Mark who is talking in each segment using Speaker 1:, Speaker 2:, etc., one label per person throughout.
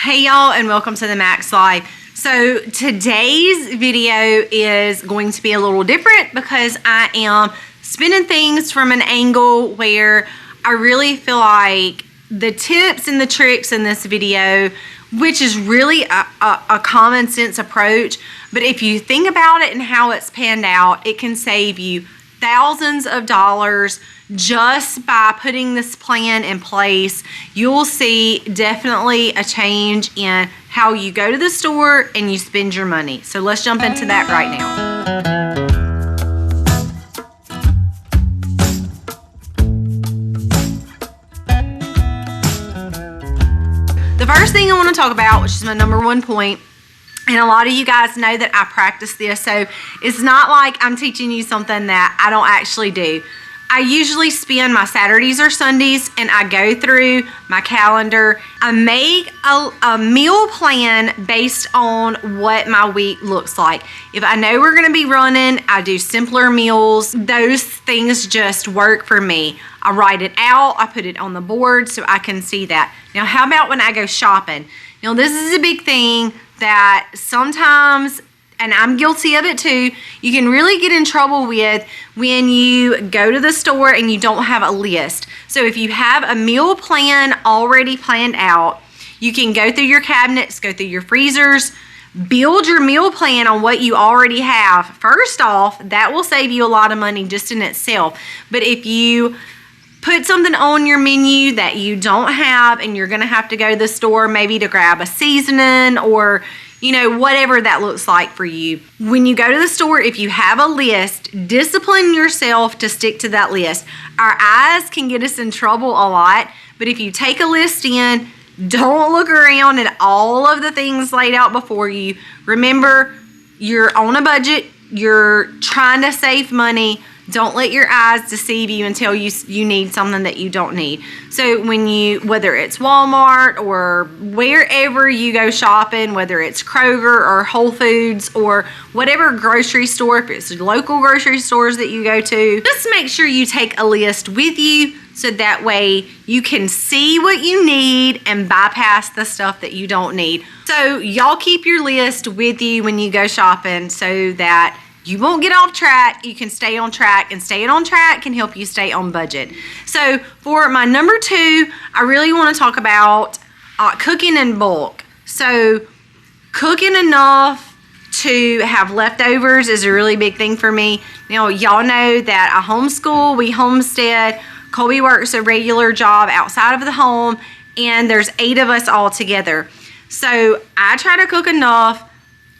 Speaker 1: Hey y'all, and welcome to the Max Life. So today's video is going to be a little different because I am spinning things from an angle where I really feel like the tips and the tricks in this video, which is really a common sense approach, but if you think about it and how it's panned out, it can save you thousands of dollars just by putting this plan in place. You'll see definitely a change in how you go to the store and you spend your money. So let's jump into that right now. The first thing I want to talk about, which is my number one point, and a lot of you guys know that I practice this, so it's not like I'm teaching you something that I don't actually do. I usually spend my Saturdays or Sundays and I go through my calendar. I make a meal plan based on what my week looks like. If I know we're going to be running, I do simpler meals. Those things just work for me. I write it out, I put it on the board so I can see that. Now, how about when I go shopping? You know, this is a big thing that sometimes, and I'm guilty of it too, you can really get in trouble with when you go to the store and you don't have a list. So if you have a meal plan already planned out, you can go through your cabinets, go through your freezers, build your meal plan on what you already have. First off, that will save you a lot of money just in itself. But if you put something on your menu that you don't have and you're gonna have to go to the store maybe to grab a seasoning or whatever that looks like for you. When you go to the store, if you have a list, discipline yourself to stick to that list. Our eyes can get us in trouble a lot, but if you take a list in, don't look around at all of the things laid out before you. Remember, you're on a budget, you're trying to save money. Don't let your eyes deceive you and tell you need something that you don't need. So whether it's Walmart or wherever you go shopping, whether it's Kroger or Whole Foods or whatever grocery store, if it's local grocery stores that you go to, just make sure you take a list with you so that way you can see what you need and bypass the stuff that you don't need. So y'all keep your list with you when you go shopping so that you won't get off track, you can stay on track, and staying on track can help you stay on budget. So for my number two, I really want to talk about cooking in bulk. So cooking enough to have leftovers is a really big thing for me. Now, y'all know that I homeschool, we homestead, Colby works a regular job outside of the home, and there's 8 of us all together. So I try to cook enough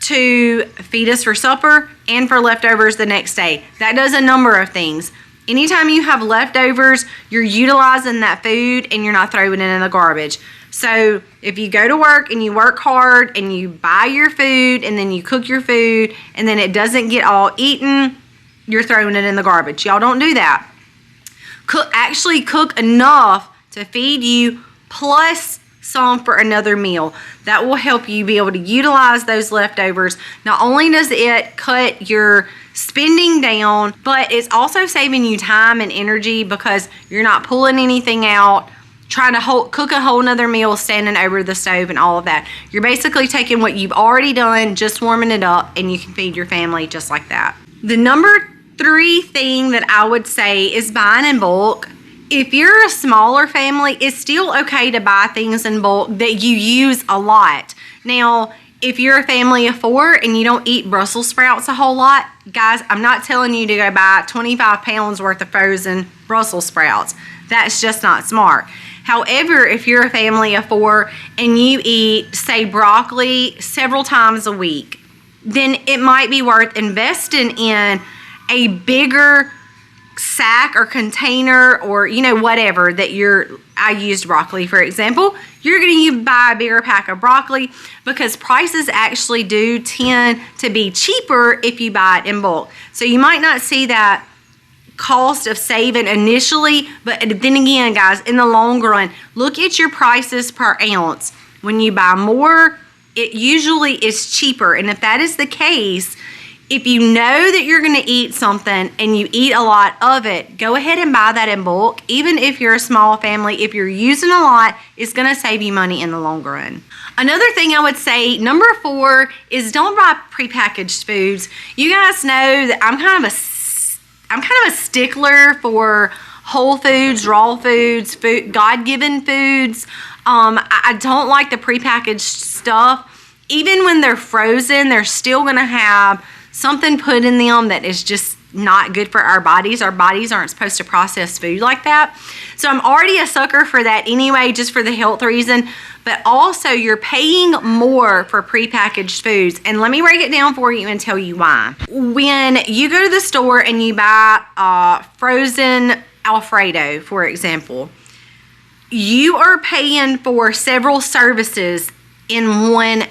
Speaker 1: to feed us for supper and for leftovers the next day. That does a number of things. Anytime you have leftovers, you're utilizing that food and you're not throwing it in the garbage. So if you go to work and you work hard and you buy your food and then you cook your food and then it doesn't get all eaten, you're throwing it in the garbage. Y'all don't do that. Actually cook enough to feed you plus some for another meal. That will help you be able to utilize those leftovers. Not only does it cut your spending down, but it's also saving you time and energy because you're not pulling anything out, trying to cook a whole nother meal, standing over the stove and all of that. You're basically taking what you've already done, just warming it up, and you can feed your family just like that. The number 3 thing that I would say is buying in bulk. If you're a smaller family, it's still okay to buy things in bulk that you use a lot. Now, if you're a family of 4 and you don't eat Brussels sprouts a whole lot, guys, I'm not telling you to go buy 25 pounds worth of frozen Brussels sprouts. That's just not smart. However, if you're a family of 4 and you eat, say, broccoli several times a week, then it might be worth investing in a bigger sack or container or whatever that I used broccoli for example. You're going to buy a bigger pack of broccoli because prices actually do tend to be cheaper if you buy it in bulk. So you might not see that cost of saving initially, but then again, guys, in the long run, look at your prices per ounce. When you buy more, it usually is cheaper, and if that is the case, If you know that you're going to eat something and you eat a lot of it, go ahead and buy that in bulk. Even if you're a small family, if you're using a lot, it's going to save you money in the long run. Another thing I would say, number 4, is don't buy prepackaged foods. You guys know that I'm kind of a stickler for whole foods, raw foods, God-given foods. I don't like the prepackaged stuff. Even when they're frozen, they're still going to have something put in them that is just not good for our bodies. Our bodies aren't supposed to process food like that. So I'm already a sucker for that anyway, just for the health reason. But also, you're paying more for prepackaged foods. And let me break it down for you and tell you why. When you go to the store and you buy frozen Alfredo, for example, you are paying for several services in one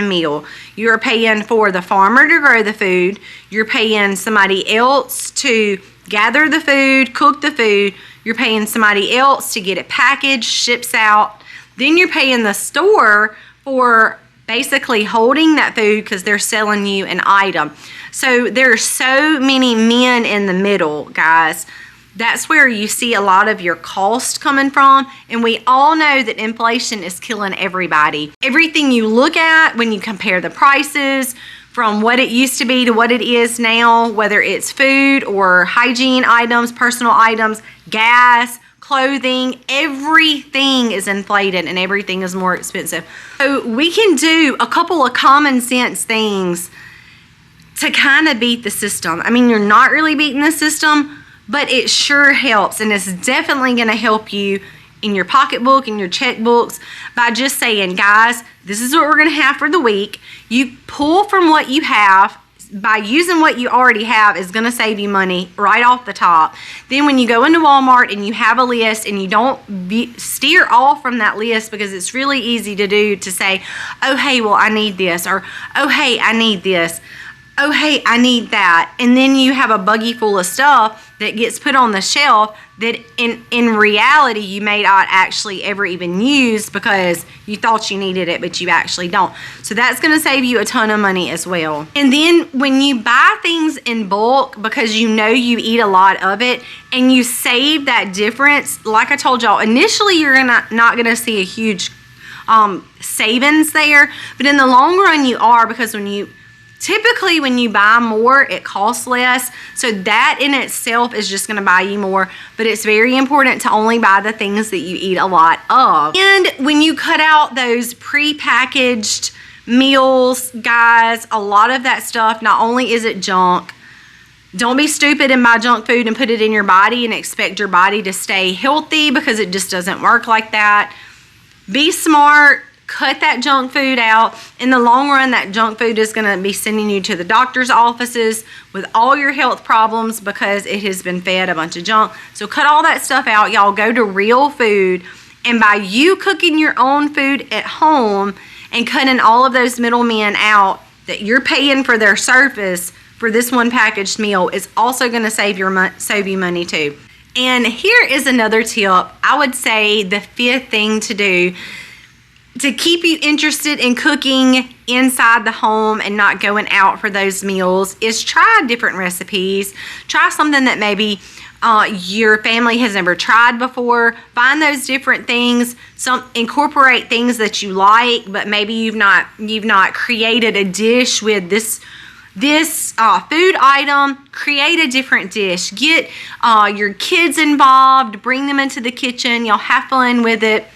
Speaker 1: meal. You're paying for the farmer to grow the food. You're paying somebody else to gather the food, cook the food. You're paying somebody else to get it packaged, ships out. Then you're paying the store for basically holding that food because they're selling you an item. So there's so many men in the middle, guys. That's where you see a lot of your cost coming from. And we all know that inflation is killing everybody. Everything you look at when you compare the prices from what it used to be to what it is now, whether it's food or hygiene items, personal items, gas, clothing, everything is inflated and everything is more expensive. So we can do a couple of common sense things to kind of beat the system. I mean, you're not really beating the system, but it sure helps, and it's definitely going to help you in your pocketbook and your checkbooks by just saying, guys, this is what we're going to have for the week. You pull from what you have. By using what you already have is going to save you money right off the top. Then when you go into Walmart and you have a list and you don't steer off from that list, because it's really easy to do, to say, oh, hey, well, I need this, or oh, hey, I need this. Oh, hey, I need that. And then you have a buggy full of stuff that gets put on the shelf that in reality you may not actually ever even use because you thought you needed it, but you actually don't. So that's going to save you a ton of money as well. And then when you buy things in bulk because you know you eat a lot of it and you save that difference, like I told y'all, initially you're not going to see a huge savings there, but in the long run you are, because typically when you buy more, it costs less. So that in itself is just going to buy you more. But it's very important to only buy the things that you eat a lot of. And when you cut out those pre-packaged meals, guys, a lot of that stuff, not only is it junk, don't be stupid and buy junk food and put it in your body and expect your body to stay healthy, because it just doesn't work like that. Be smart. Cut that junk food out. In the long run, that junk food is going to be sending you to the doctor's offices with all your health problems because it has been fed a bunch of junk. So cut all that stuff out. Y'all go to real food. And by you cooking your own food at home and cutting all of those middlemen out that you're paying for their service for this one packaged meal, is also going to save you money too. And here is another tip. I would say the 5th thing to do to keep you interested in cooking inside the home and not going out for those meals is try different recipes. Try something that maybe your family has never tried before. Find those different things. Incorporate things that you like, but maybe you've not created a dish with this food item. Create a different dish. Get your kids involved. Bring them into the kitchen. Y'all have fun with it.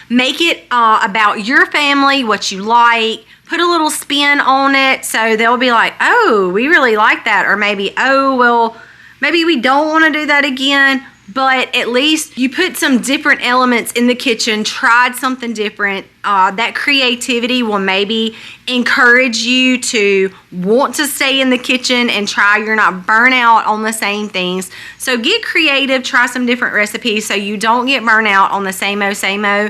Speaker 1: Make it about your family, what you like. Put a little spin on it so they'll be like, oh, we really like that. Or maybe, oh, well, maybe we don't want to do that again. But at least you put some different elements in the kitchen, tried something different. That creativity will maybe encourage you to want to stay in the kitchen and try. You're not burnt out on the same things. So get creative, try some different recipes so you don't get burnt out on the same o.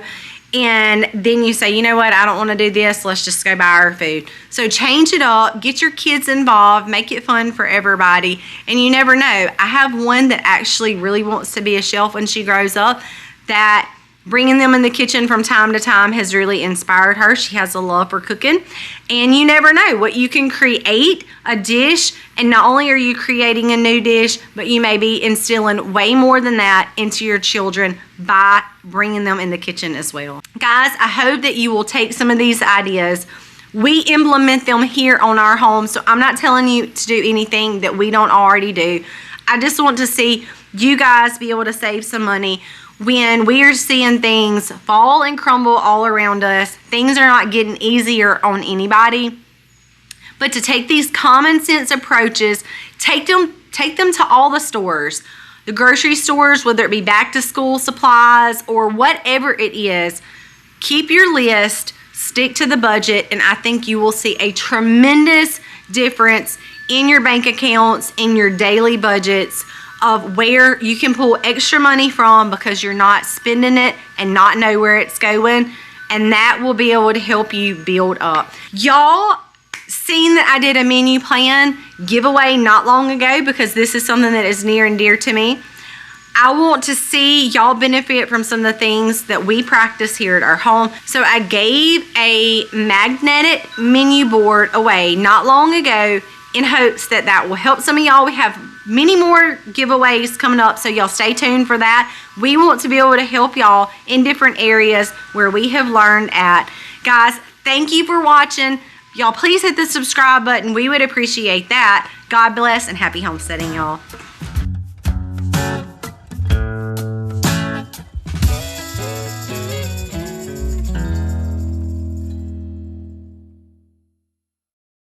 Speaker 1: And then you say, you know what, I don't want to do this. Let's just go buy our food. So change it up. Get your kids involved. Make it fun for everybody. And you never know. I have one that actually really wants to be a chef when she grows up, that bringing them in the kitchen from time to time has really inspired her. She has a love for cooking, and you never know what you can create a dish, and not only are you creating a new dish, but you may be instilling way more than that into your children by bringing them in the kitchen as well. Guys, I hope that you will take some of these ideas. We implement them here on our home, so I'm not telling you to do anything that we don't already do. I just want to see you guys be able to save some money when we are seeing things fall and crumble all around us. Things are not getting easier on anybody. But to take these common sense approaches, take them to all the stores, the grocery stores, whether it be back to school supplies or whatever it is. Keep your list, stick to the budget, and I think you will see a tremendous difference in your bank accounts, in your daily budgets, of where you can pull extra money from because you're not spending it and not know where it's going, and that will be able to help you build up. Y'all seen that I did a menu plan giveaway not long ago because this is something that is near and dear to me. I want to see y'all benefit from some of the things that we practice here at our home. So I gave a magnetic menu board away not long ago in hopes that that will help some of y'all. We have many more giveaways coming up, so y'all stay tuned for that. We want to be able to help y'all in different areas where we have learned at. Guys, thank you for watching. Y'all please hit the subscribe button. We would appreciate that. God bless and happy homesteading, y'all.